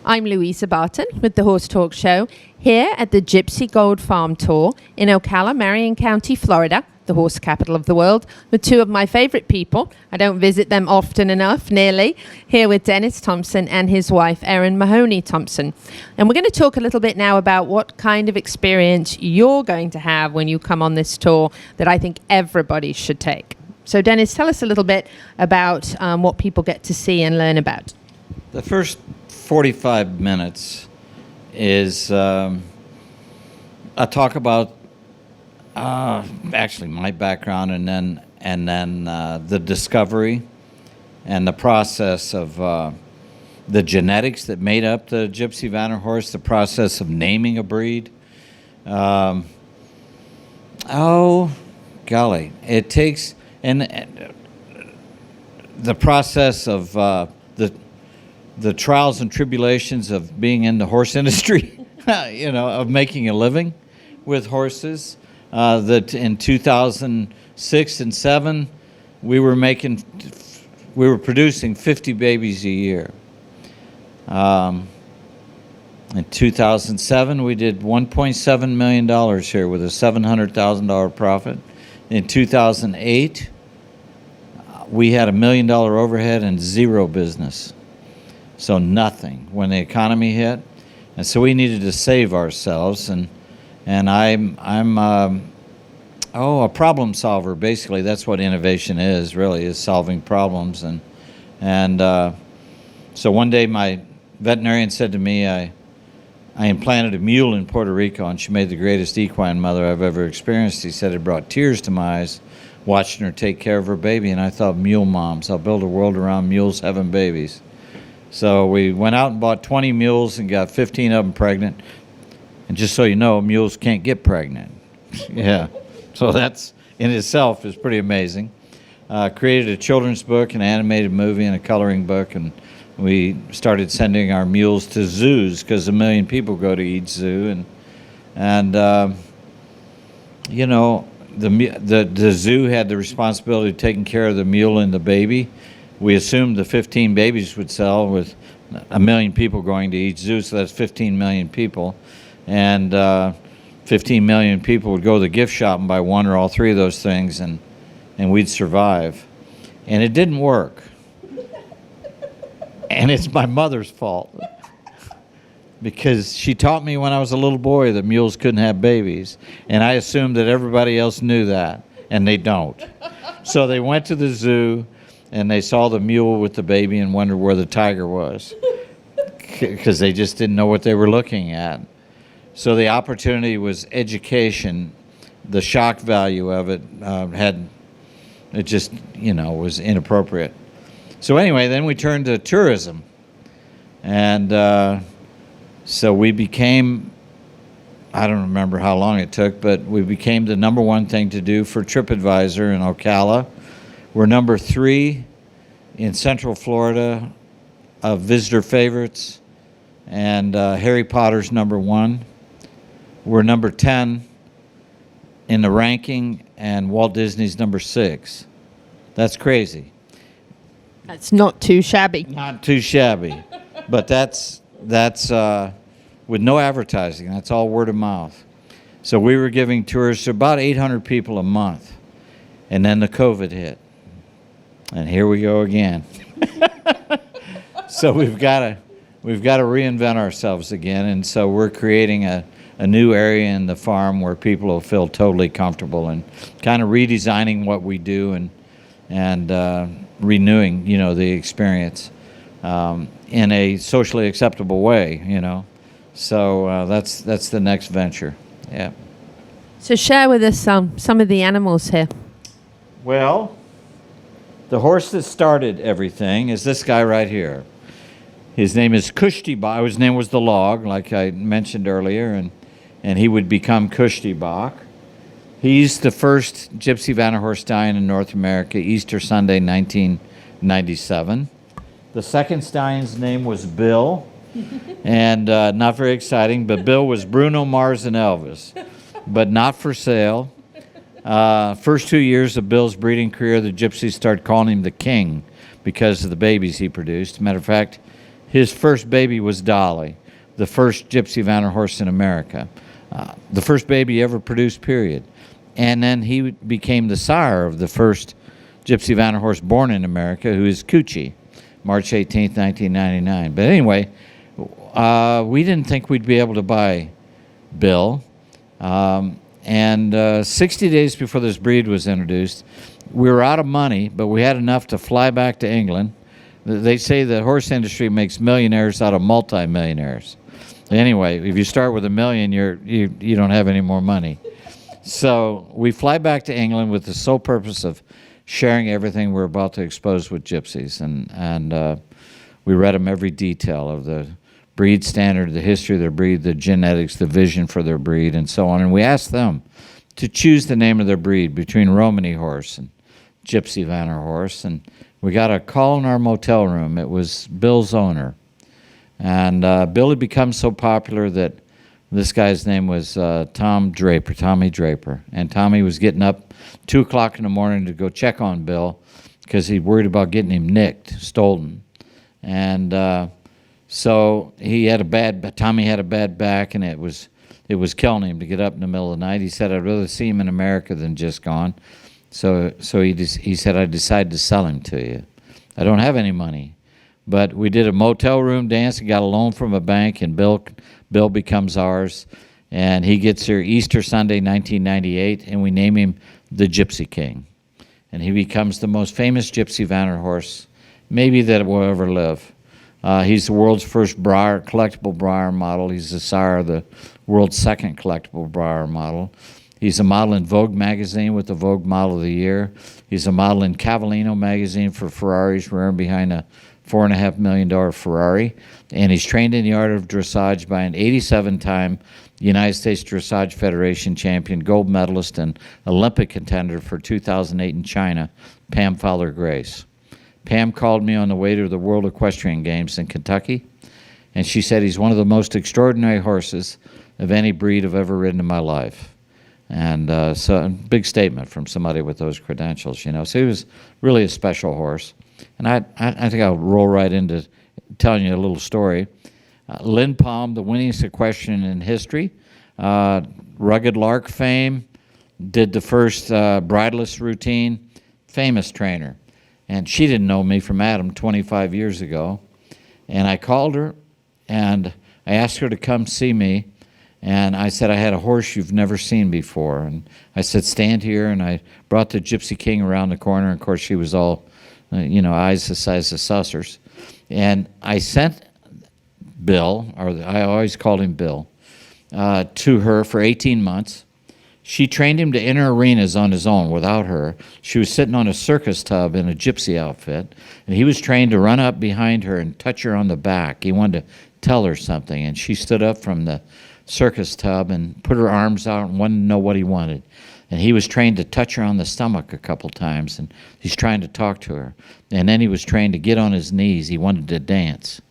I'm Louisa Barton with the Horse Talk Show here at the Gypsy Gold Farm Tour in Ocala, Marion County, Florida, the horse capital of the world, with two of my favorite people. I don't visit them often enough, nearly. Here with Dennis Thompson and his wife, Erin Mahoney Thompson. And we're going to talk a little bit now about what kind of experience you're going to have when you come on this tour that I think everybody should take. So Dennis, tell us a little bit about what people get to see and learn about. The first 45 minutes is I talk about actually my background and then the discovery and the process of the genetics that made up the Gypsy Vanner horse, the process of naming a breed. Oh, golly, it takes and the process of the trials and tribulations of being in the horse industry, of making a living with horses. That in 2006 and 7, we were producing 50 babies a year. In 2007, we did $1.7 million here with a $700,000 profit. In 2008, we had $1 million overhead and zero business. So nothing when the economy hit, and so we needed to save ourselves. And I'm a problem solver. Basically, that's what innovation is. Really, is solving problems. And so one day my veterinarian said to me, I implanted a mule in Puerto Rico, and she made the greatest equine mother I've ever experienced. He said it brought tears to my eyes watching her take care of her baby. And I thought, mule moms, I'll build a world around mules having babies. So we went out and bought 20 mules and got 15 of them pregnant. And just so you know, mules can't get pregnant. Yeah. So that's in itself is pretty amazing. Created a children's book, an animated movie, and a coloring book. And we started sending our mules to zoos because 1 million people go to each zoo. And the zoo had the responsibility of taking care of the mule and the baby. We assumed the 15 babies would sell with 1 million people going to each zoo, so that's 15 million people. And 15 million people would go to the gift shop and buy one or all three of those things, and we'd survive. And it didn't work. And it's my mother's fault. Because she taught me when I was a little boy that mules couldn't have babies. And I assumed that everybody else knew that, and they don't. So they went to the zoo, and they saw the mule with the baby and wondered where the tiger was, because they just didn't know what they were looking at. So the opportunity was education. The shock value of it was inappropriate. So anyway, then we turned to tourism. And so we became, I don't remember how long it took, but we became the number one thing to do for TripAdvisor in Ocala. We're number 3 in Central Florida of visitor favorites, and Harry Potter's number 1. We're number 10 in the ranking, and Walt Disney's number 6. That's crazy. That's not too shabby. Not too shabby, but that's with no advertising. That's all word of mouth. So we were giving tours to about 800 people a month, and then the COVID hit. And here we go again. So we've got to reinvent ourselves again, and so we're creating a new area in the farm where people will feel totally comfortable, and kind of redesigning what we do and renewing, the experience in a socially acceptable way, So that's the next venture. Yeah. So share with us some of the animals here. Well, the horse that started everything is this guy right here. His name is Kushtibak. His name was the Log, like I mentioned earlier, and he would become Kushtibak. He's the first Gypsy Vanner horse stallion in North America, Easter Sunday, 1997. The second stallion's name was Bill, and not very exciting, but Bill was Bruno Mars and Elvis, but not for sale. First 2 years of Bill's breeding career, the Gypsies started calling him the King because of the babies he produced. Matter of fact, his first baby was Dolly, the first Gypsy Vanner horse in America, the first baby ever produced, period. And then he became the sire of the first Gypsy Vanner horse born in America, who is Coochie, March 18th, 1999. But anyway, we didn't think we'd be able to buy Bill. And 60 days before this breed was introduced, we were out of money, but we had enough to fly back to England. They say the horse industry makes millionaires out of multimillionaires. Anyway, if you start with $1 million, you don't have any more money. So we fly back to England with the sole purpose of sharing everything we're about to expose with gypsies, and we read them every detail of the breed standard, the history of their breed, the genetics, the vision for their breed, and so on. And we asked them to choose the name of their breed between Romany horse and Gypsy Vanner horse. And we got a call in our motel room. It was Bill's owner. And Bill had become so popular that this guy's name was Tommy Draper. And Tommy was getting up 2 o'clock in the morning to go check on Bill because he worried about getting him nicked, stolen. And so Tommy had a bad back, and it was killing him to get up in the middle of the night. He said, I'd rather see him in America than just gone. So he said, I decided to sell him to you. I don't have any money. But we did a motel room dance and got a loan from a bank, and Bill becomes ours. And he gets here Easter Sunday, 1998, and we name him the Gypsy King. And he becomes the most famous Gypsy Vanner horse maybe that will ever live. He's the world's first collectible Breyer model. He's the sire of the world's second collectible Breyer model. He's a model in Vogue magazine with the Vogue Model of the Year. He's a model in Cavallino magazine for Ferraris, rearing behind a $4.5 million Ferrari. And he's trained in the art of dressage by an 87-time United States Dressage Federation champion, gold medalist, and Olympic contender for 2008 in China, Pam Fowler-Grace. Pam called me on the way to the World Equestrian Games in Kentucky, and she said he's one of the most extraordinary horses of any breed I've ever ridden in my life. And so a big statement from somebody with those credentials, you know. So he was really a special horse. And I think I'll roll right into telling you a little story. Lynn Palm, the winningest equestrian in history, Rugged Lark fame, did the first bridleless routine, famous trainer. And she didn't know me from Adam 25 years ago. And I called her, and I asked her to come see me. And I said, I had a horse you've never seen before. And I said, stand here. And I brought the Gypsy King around the corner. And of course, she was all, eyes the size of saucers. And I sent Bill, or I always called him Bill, to her for 18 months. She trained him to enter arenas on his own without her. She was sitting on a circus tub in a gypsy outfit, and he was trained to run up behind her and touch her on the back. He wanted to tell her something, and she stood up from the circus tub and put her arms out and wanted to know what he wanted. And he was trained to touch her on the stomach a couple times, and he's trying to talk to her. And then he was trained to get on his knees. He wanted to dance.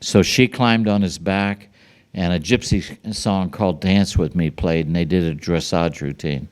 So she climbed on his back, and a gypsy song called Dance With Me played, and they did a dressage routine.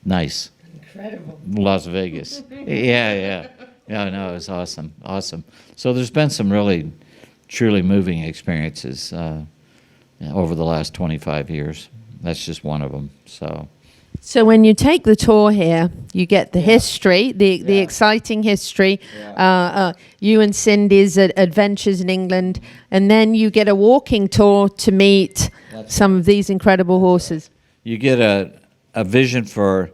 Nice. Incredible. Las Vegas. Yeah, no, it was awesome. So there's been some really, truly moving experiences over the llast 25 years. That's just one of them. So when you take the tour here, you get the history, the exciting history, you and Cindy's adventures in England, and then you get a walking tour to meet some of these incredible horses. You get a vision for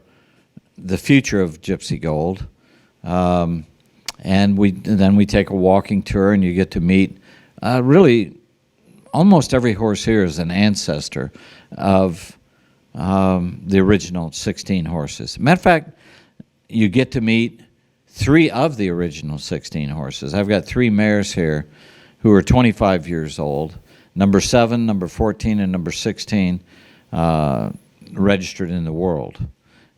the future of Gypsy Gold, and then we take a walking tour, and you get to meet really almost every horse here is an ancestor of the original 16 horses. Matter of fact, you get to meet 3 of the original 16 horses. I've got 3 mares here who are 25 years old. Number 7, number 14, and number 16 registered in the world.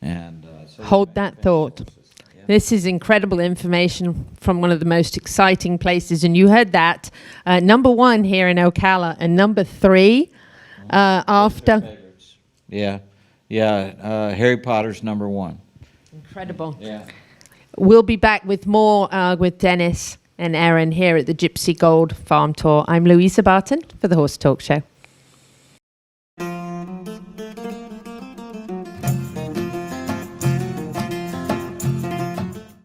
And hold that thought. Yeah. This is incredible information from one of the most exciting places, and you heard that. Number 1 here in Ocala, and number 3 after. Yeah. Harry Potter's number 1. Incredible. Yeah. We'll be back with more with Dennis and Erin here at the Gypsy Gold Farm Tour. I'm Louisa Barton for the Horse Talk Show.